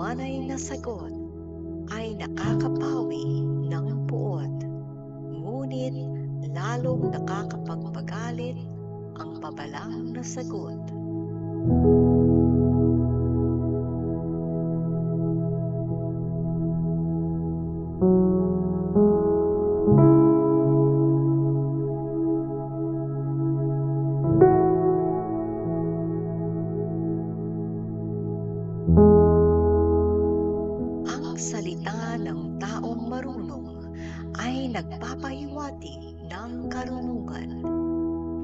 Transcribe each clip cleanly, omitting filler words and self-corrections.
malumanay na sagot ay nakakapawi ng puot, ngunit lalong nakakapagpagalit ang pabalang na sagot. Ang salita ng taong marunong ay nagpapahiwatig ng karunungan,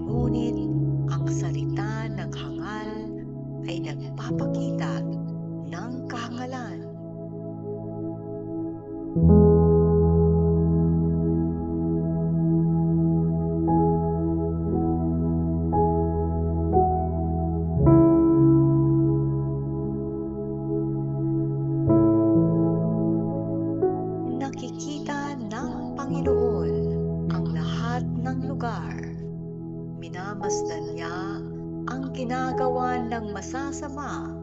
ngunit ang salita ng hangal ay nagpapakita ng kahangalan. Nakikita ng Panginoon ang lahat ng lugar. Minamasdan niya ang ginagawa ng masasama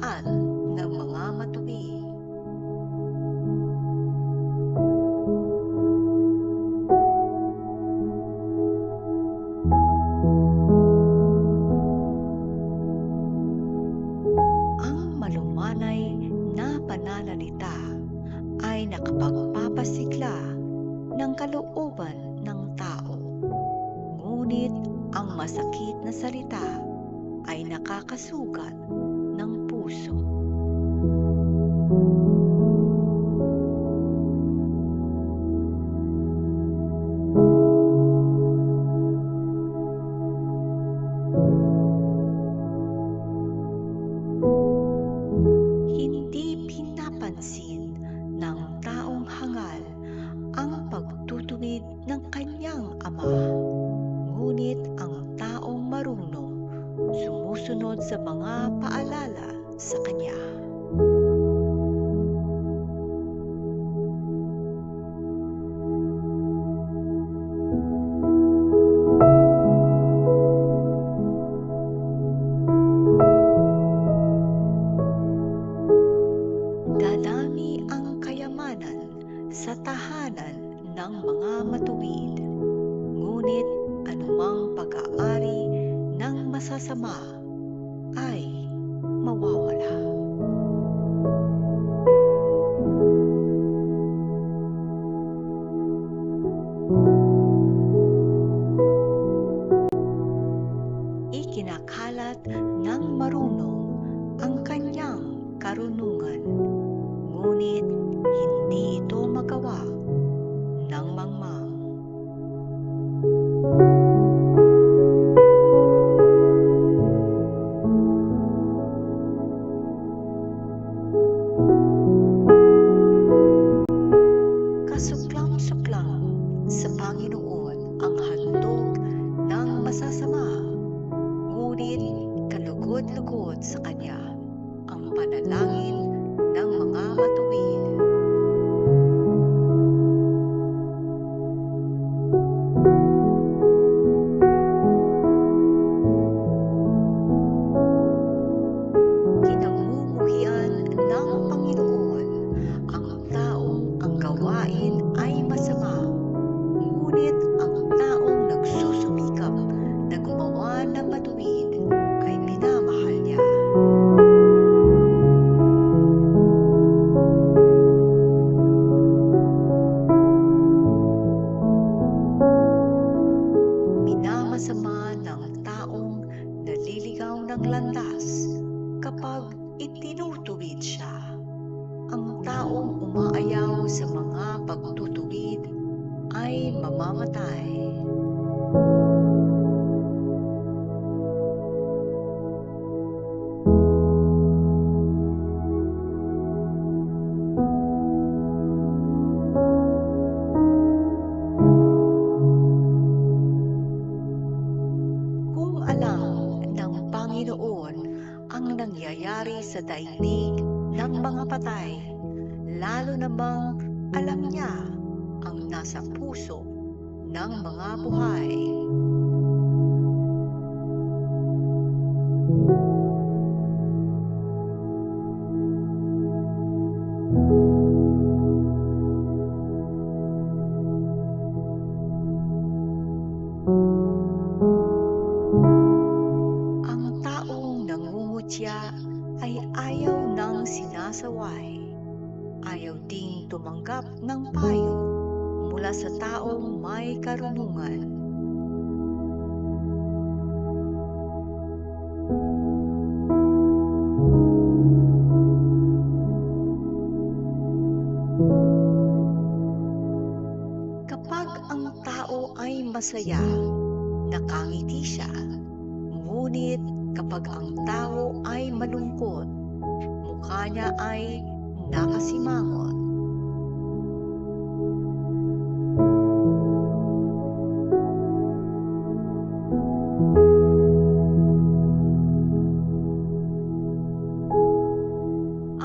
at ng mga matuwid. Ang malumanay na pananalita ay nakapagpapasigla ng kalooban ng tao, ngunit ang masakit na salita ay nakakasugat ng puso. Hindi pinapansin ng taong hangal ang pagtutuwid ng kanyang ama, ngunit ang taong marunong sumusunod sa mga paalala sa kanya. Dadami ang kayamanan sa tahanan ng mga matuwid, ngunit anumang pag-aari ng masasama ay mawawala. Ikinakalat ng marunong ang kanyang karunungan, ngunit hindi ito magawa ng mangmang. Kasuklam-suklam sa Panginoon ang handog ng masasama, ngunit kalugod-lugod sa Kanya ang panalangin ng mga matuwid. Kinamumuhian ng Panginoon ang taong ang gawain ay masama, ngunit ang taong nagsusumikap na gumawa ng matuwid ay minamahal niya. Minamasama ng taong naliligaw ng landas kapag itinutuwid siya. Ang taong umaayaw sa mga pagtutuwid ay mamamatay. Kung alam ng Panginoon ang nangyayari sa daigdig ng mga patay, lalo namang alam niya ang nasa puso ng mga buhay. sadya ay ayaw ng sinasaway. Ayaw ding tumanggap ng payo mula sa taong may karunungan. Kapag ang tao ay masaya, nakangiti siya. Ngunit kapag ang tao ay malungkot, mukha niya ay nakasimangot.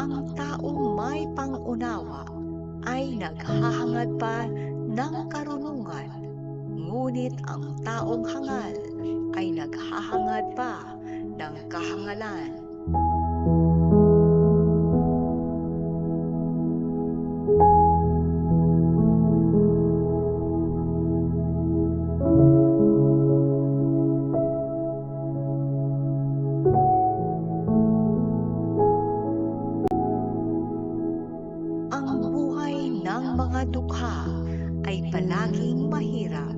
Ang taong may pangunawa ay naghahangad pa ng karunungan, ngunit ang taong hangal ay naghahangad pa ng kahangalan. Ang buhay ng mga dukha ay palaging mahirap,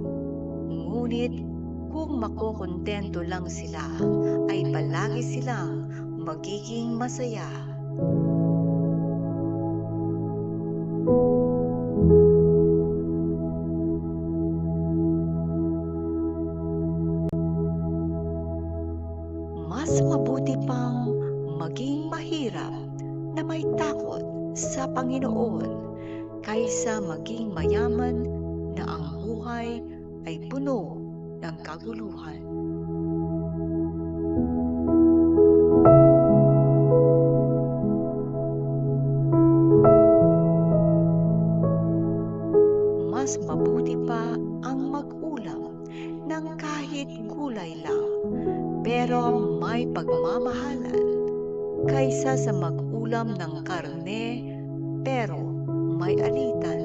ngunit kung makokontento lang sila, ay palagi silang magiging masaya. Mas mabuti pang maging mahirap na may takot sa Panginoon kaysa maging mayaman na ang buhay ay puno ng kaguluhan. Mas mabuti pa ang mag-ulam ng kahit gulay lang, pero may pagmamahalan, kaysa sa mag-ulam ng karne, pero may alitan.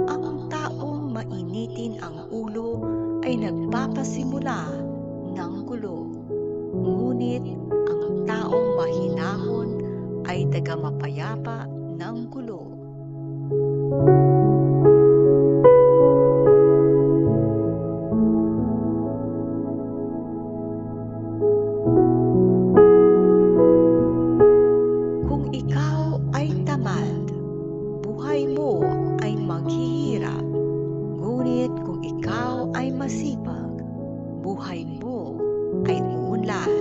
Ang taong mainitin ang ulo ay nagpapasimula ng gulo, ngunit ang taong mahinahon ay tagamapayapa ng gulo. Kung ikaw ay tamad, buhay mo ay maghihirap. Ngunit kung ikaw ay masipag, buhay mo ay uunlad.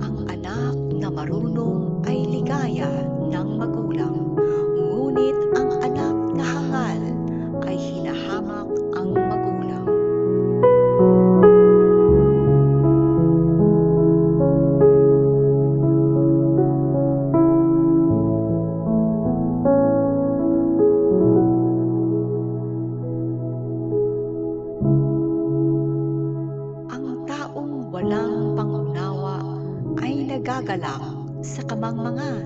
Ang anak na marunong ay ligaya ng magulang, ngunit ang anak na hangal ay hinahamak ang magulang. Ang taong walang pangunawa ay nagagalak sa kamangmangan,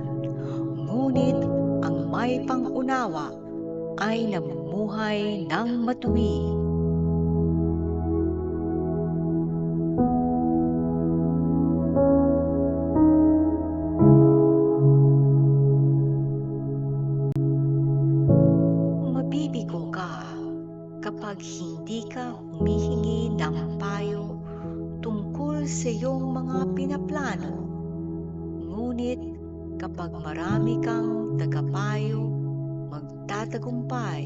ngunit ang may pangunawa ay namumuhay ng matuwid. Mabibigo ka kapag hindi ka humihingi ng payo tungkol sa iyong mga pinaplano. Ngunit kapag marami kang tagapayo, magtatagumpay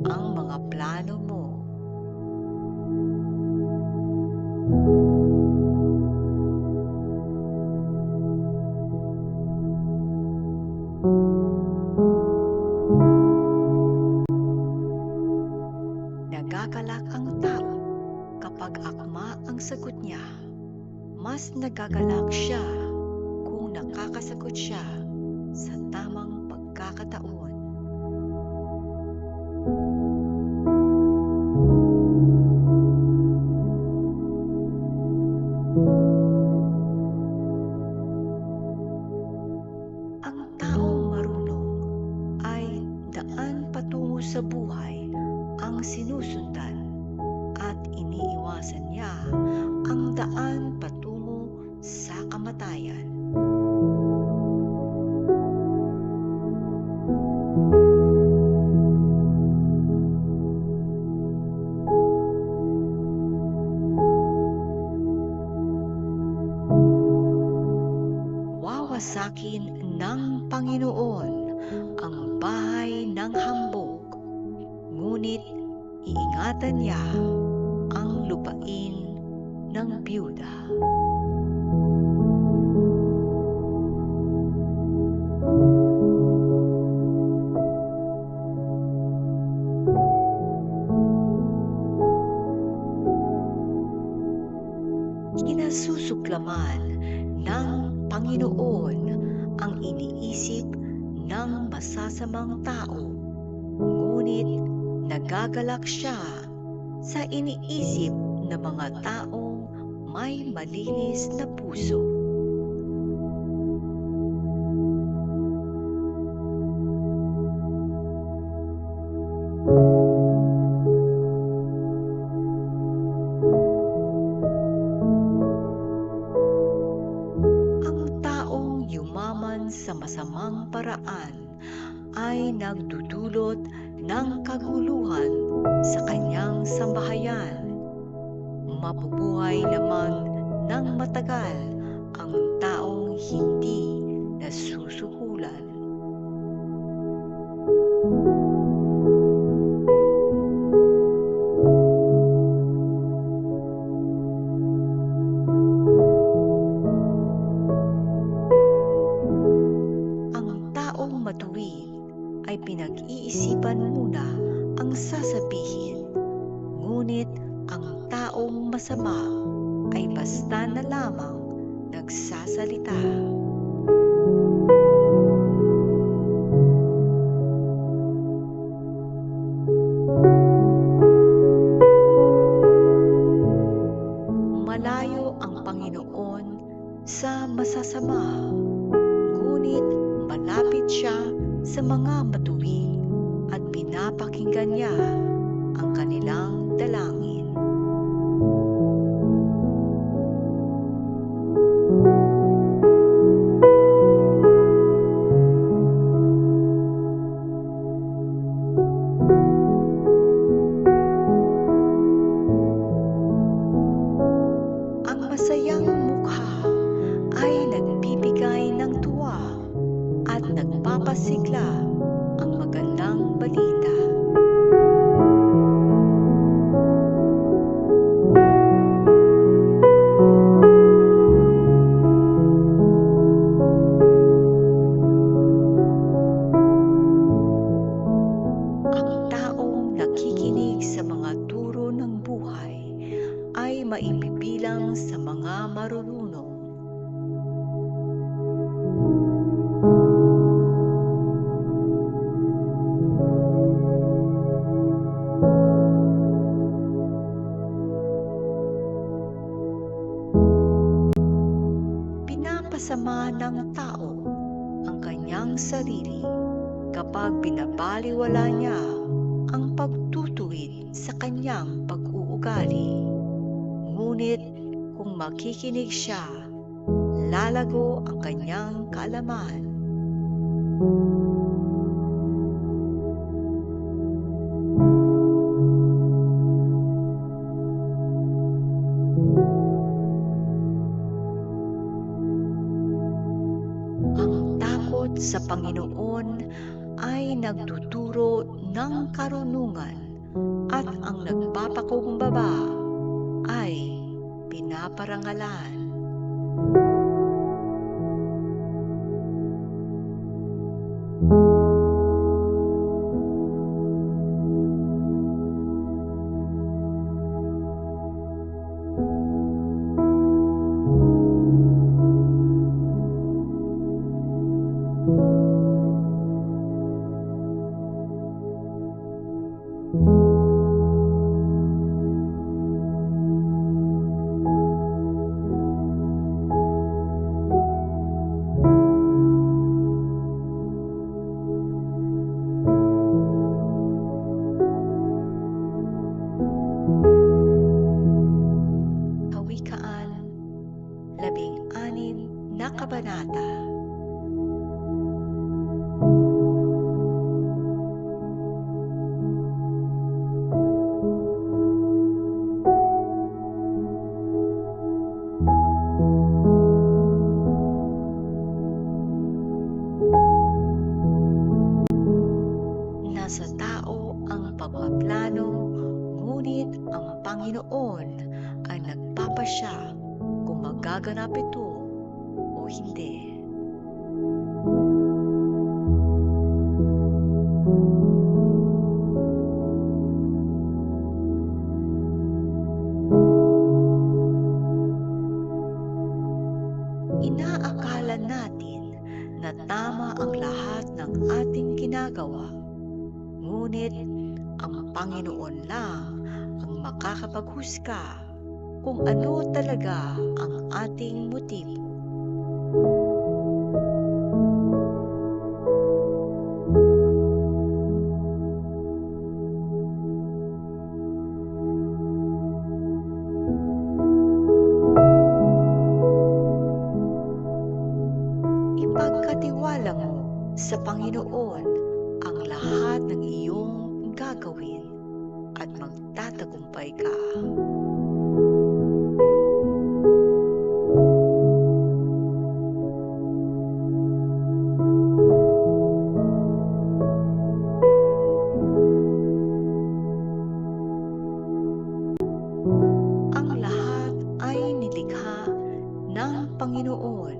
ang mga plano mo. Nagagalak ang tao kapag akma ang sagot niya. Mas nagagalak siya kung nakakasagot siya sa tamang pagkakataon. sa buhay ang sinusundan at iniiwasan niya ang daan patungo sa kamatayan. Wawasakin ng Panginoon ang bahay ng hambog, ngunit iingatan niya ang lupain ng byuda. Kinasusuklaman ng Panginoon ang iniisip ng masasamang tao, ngunit nagagalak siya sa iniisip ng mga taong may malinis na puso. Ang taong yumaman sa masamang paraan ay nagdudulot ng kaguluhan sa kanyang sambahayan. Mabubuhay naman ng matagal ang taong hindi nasusuhulan. Ang taong matuwid ay pinag-iisipan muna ang sasabihin, ngunit ang taong masama ay basta na lamang nagsasalita. Malayo ang Panginoon sa masasama, ngunit malapit siya sa mga matuwid at pinapakinggan niya ang kanilang dalangin. Ang masayang mukha ay nagbibigay ng tuwa at nagpapasigla ang magandang balita. Ang taong nakikinig sa mga turo ng buhay ay maibibilang sa mga marurunong. Pinapasama ng tao ang kanyang sarili kapag binabaliwala niya ang pagtutuwid sa kanyang pag-uugali. Ngunit kung makikinig siya, lalago ang kanyang kaalaman. Ang takot sa Panginoon ay nagtuturo ng karunungan, at ang nagpapakumbaba ay pinaparangalan. nasa tao ang pagpaplano, ngunit ang Panginoon ang nagpapasya kung magaganap ito o hindi. Inaakala natin na tama ang lahat ng ating ginagawa, ngunit ang Panginoon lang ang makakapaghusga kung ano talaga ang ating motibo. Ipagkatiwala mo sa Panginoon ang lahat ng iyong gagawin at magtatagumpay ka. Ang lahat ay nilikha ng Panginoon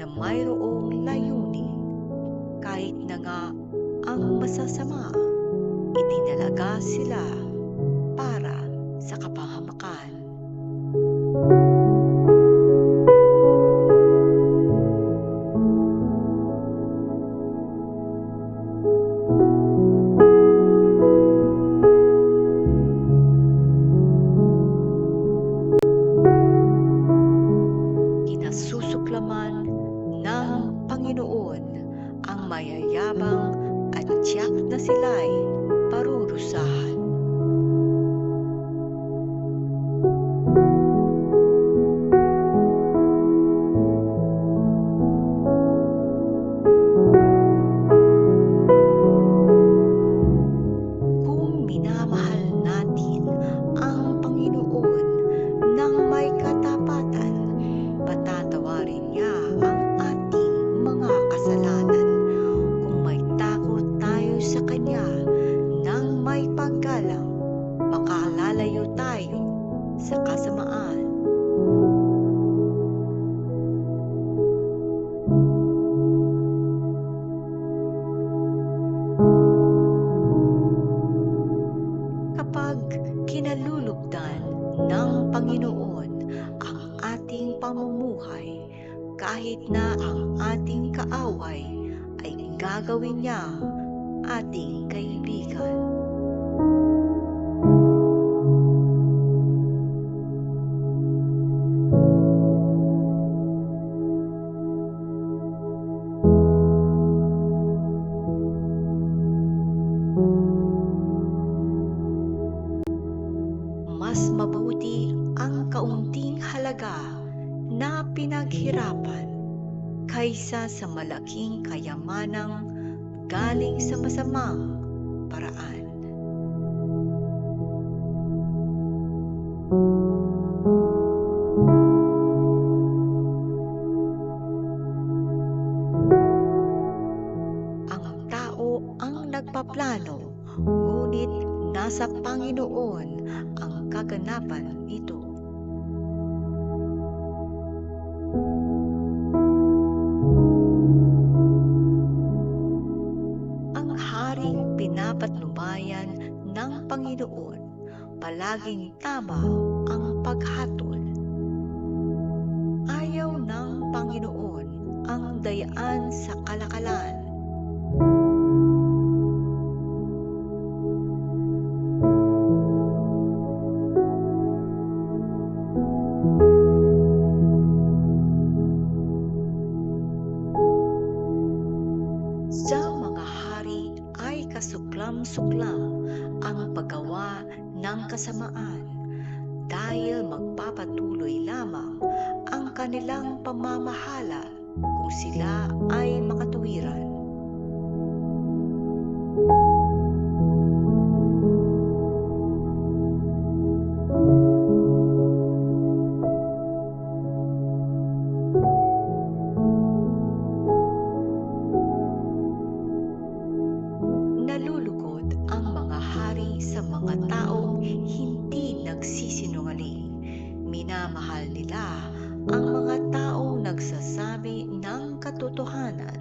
na mayroong layunin, kahit na nga ang masasama, itinalaga sila para sa kapahamakan. Kinasusuklaman ng Panginoon ang mayayabang at tiyak na sila'y parurusahan. Kung minamahal natin ang Panginoon ng may katapatan, patatawarin niya ang ating mga kasalanan. Kung may takot tayo sa Kanya ng may paggalang, makalalayo tayo sa kasamaan. Kapag kinalulugdan ng Panginoon ang ating pamumuhay, kahit na ang ating kaaway ay gagawin niyang ating kaibigan. Mas mabuti ang kaunting halaga na pinaghirapan kaysa sa malaking kayamanang galing sa masamang paraan. Ang tao ang nagpaplano, ngunit nasa Panginoon ang kaganapan nito. Ang haring pinapatnubayan ng Panginoon, palaging tama ang paghatol. Ayaw ng Panginoon ang dayaan sa kalakalan. Sa mga hari ay kasuklam-suklam ang paggawa ng kasamaan, dahil magpapatuloy lamang ang kanilang pamamahala kung sila ay makatuwiran. Nalulugod papuri sa mga taong hindi nagsisinungaling. Minamahal nila ang mga taong nagsasabi ng katotohanan.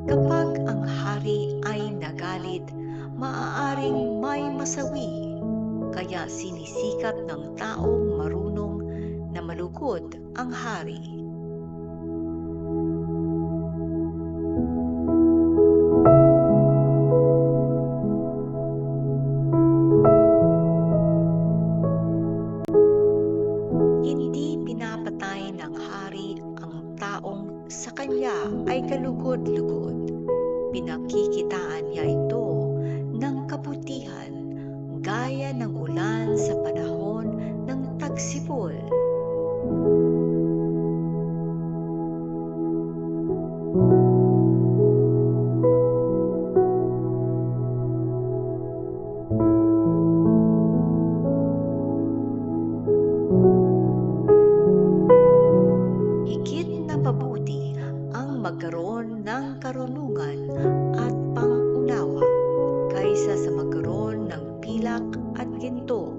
Kapag ang hari ay nagalit, maaaring may masawi, kaya sinisikap ng taong marunong na malugod ang hari. Hindi pinapatay ng hari ang taong sa kanya ay kalugod-lugod. Pinakikitaan niya ito ng kabutihan, gaya ng ulan sa panahon ng tagsibol. Higit na mabuti ang magkaroon ng karunungan at pangunawa kaysa sa magkaroon ng pilak at ginto.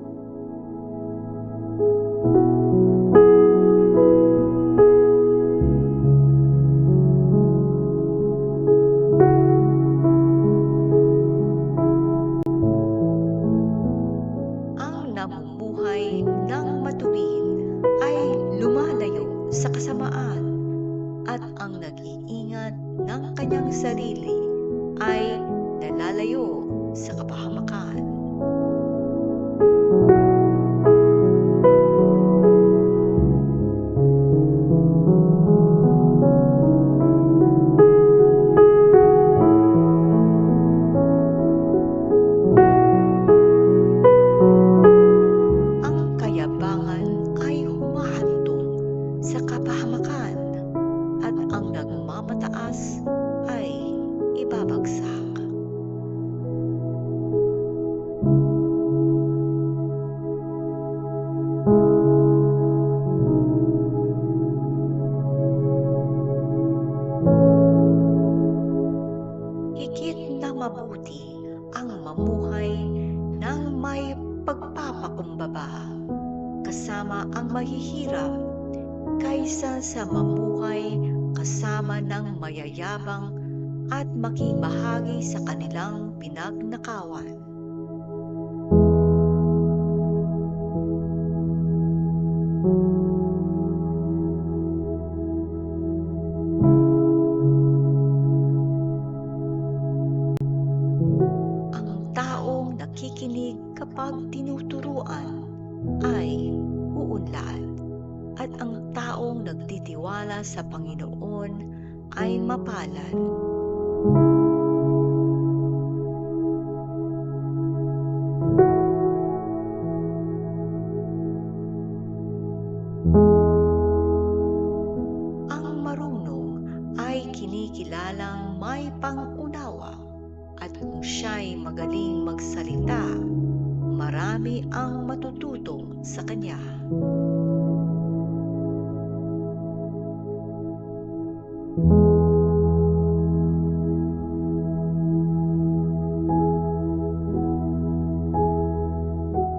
Ang namumuhay ng matuwid ay lumalayo sa kasamaan, at ang nag-iingat ng kanyang sarili ay nalalayo sa kapahamakan. Ang kayabangan ay humahantong sa kapahamakan, at ang nagmamataas ay ibabagsak. Higit na mabuti ang mamuhay ng may pagpapakumbaba kasama ang mahihirap kaysa sa mamuhay kasama ng mayayabang at makibahagi sa kanilang pinagnakawan. Ang taong nakikinig kapag tinuturuan ay uunlad, at ang taong nagtitiwala sa Panginoon ay mapalad. Ang marunong ay kinikilalang may pangunawa, at kung siya'y magaling magsalita, marami ang matututo sa kanya.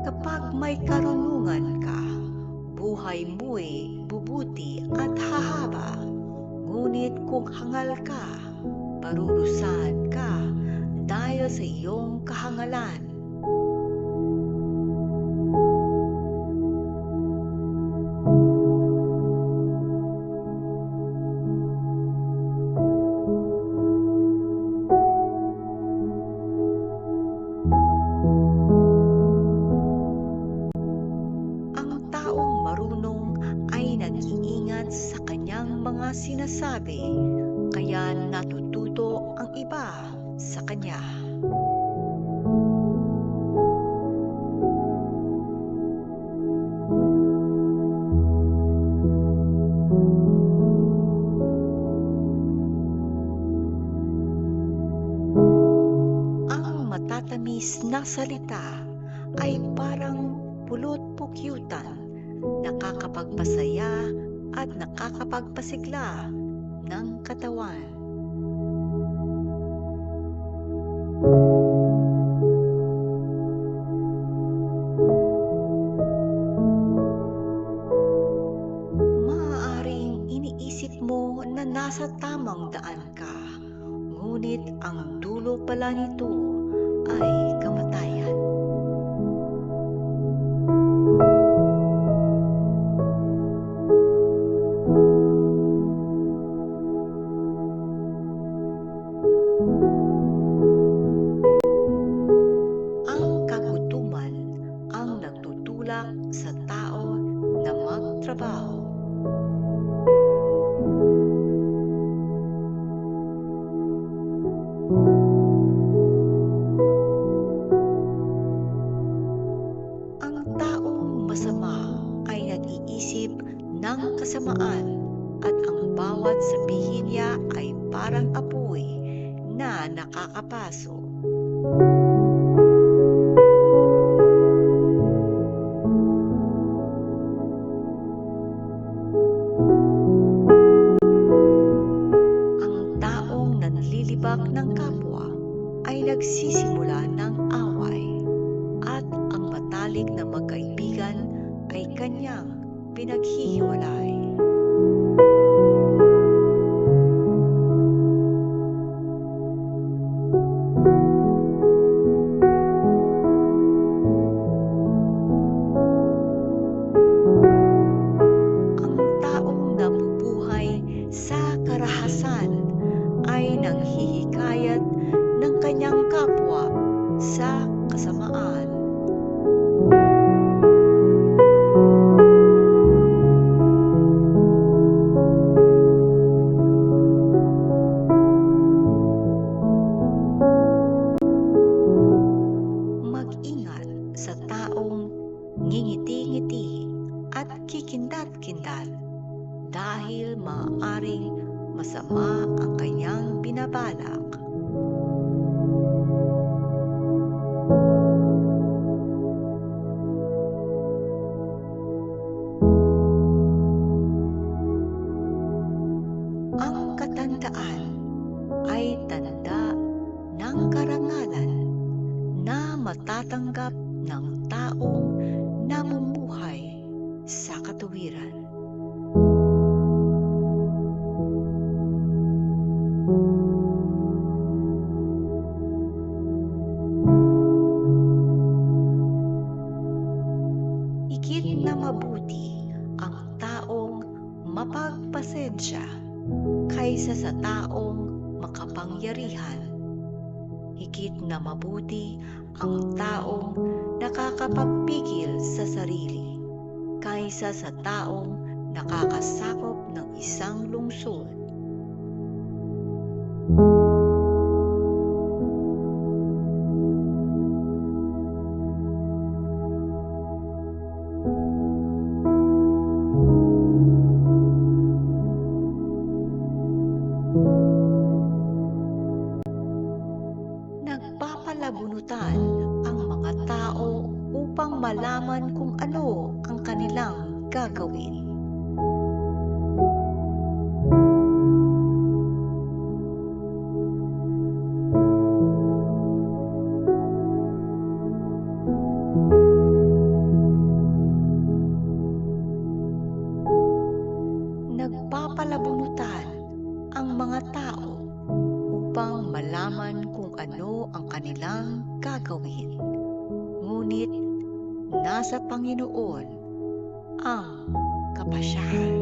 Kapag may karunungan ka, buhay mo'y bubuti at hahaba. Ngunit kung hangal ka, parurusahan ka dahil sa iyong kahangalan. Ang taong marunong ay nag-iingat sa kanyang mga sinasabi, kaya natututo ang iba sa kanya. Ang matatamis na salita ay parang pulot-pukyutan nakakapagpasaya at nakakapagpasigla ng katawan. Maaaring iniisip mo na nasa tamang daan ka, ngunit ang dulo pala nito ay kamatayan. Ang kagutuman ang nagtutulak sa tao na magtrabaho. Ang taong masama ay nag-iisip ng kasamaan at ang bawat sabihin niya ay parang apoy na nakakapaso. Ang taong nanlilibak ng kapwa ay nagsisimula ng away at ang matalik na magkaibigan ay kanyang pinaghihiwalay. Ang taong nabubuhay sa karahasan ay nanghihikayat ng kanyang kapwa sa kasamaan. Mag-ingat sa taong ngingiti-ngiti at kikindat-kindat dahil maaaring masama ang kanyang binabalak. Ang katandaan ay tanda ng karangalan na matatanggap ng taong namumuhay sa katuwiran. Higit na mabuti ang taong mapagpasensya kaysa sa taong makapangyarihan. Higit na mabuti ang taong nakakapagpigil sa sarili kaysa sa taong nakakasakop ng isang lungsod. Nagpapalabunutan ang mga tao upang malaman kung ano ang kanilang gagawin. Nagpapalabunutan ang mga tao upang malaman kung ano ang kanilang gagawin. Ngunit nasa Panginoon ang kapasyahan.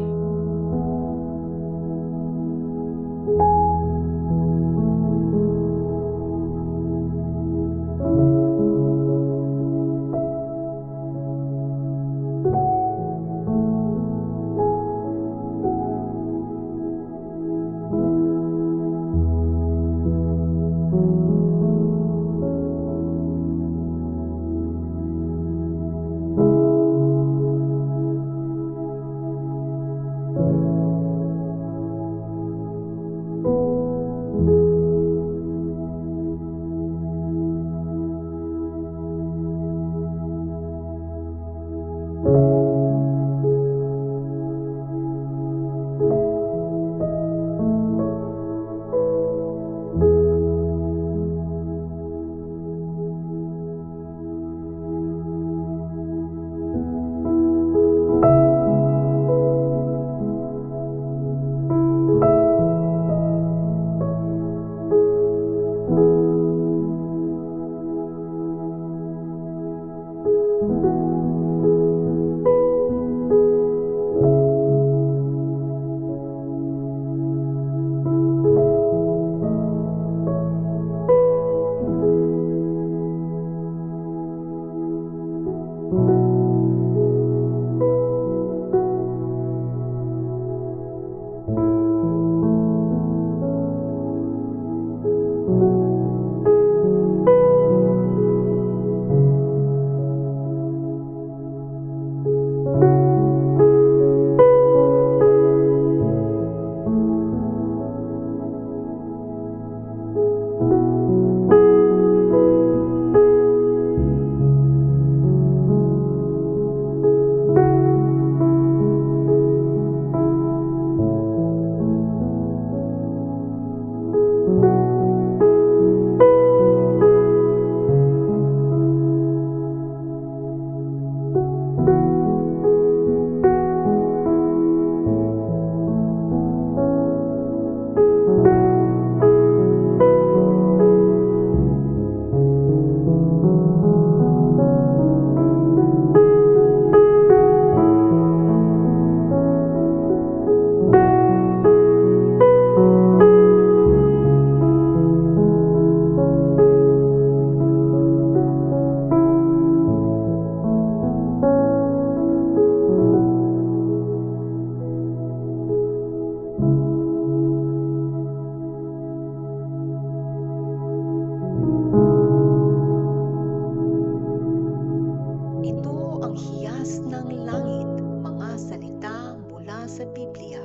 ng langit mga salita mula sa Biblia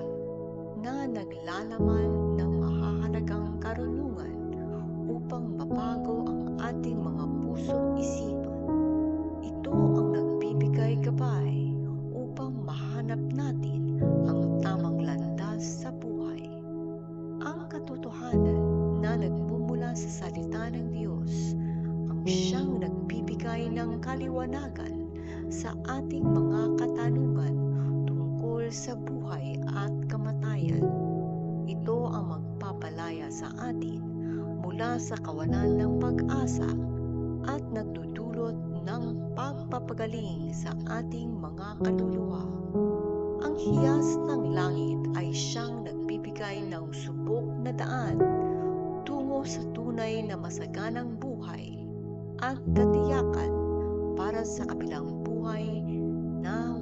na naglalaman ng mahahalagang karunungan upang mabago ang ating mga puso't isipan. Ito ang nagbibigay gabay upang mahanap natin ang tamang landas sa buhay. Ang katotohanan na nagmumula sa salita ng Diyos ang siyang nagbibigay ng kaliwanagan sa ating mga katanungan tungkol sa buhay at kamatayan. Ito ang magpapalaya sa atin mula sa kawalan ng pag-asa at nagdudulot ng pagpapagaling sa ating mga kaluluwa. Ang hiyas ng langit ay siyang nagbibigay ng subok na daan tungo sa tunay na masaganang buhay at katiyakan para sa kabilang buhay na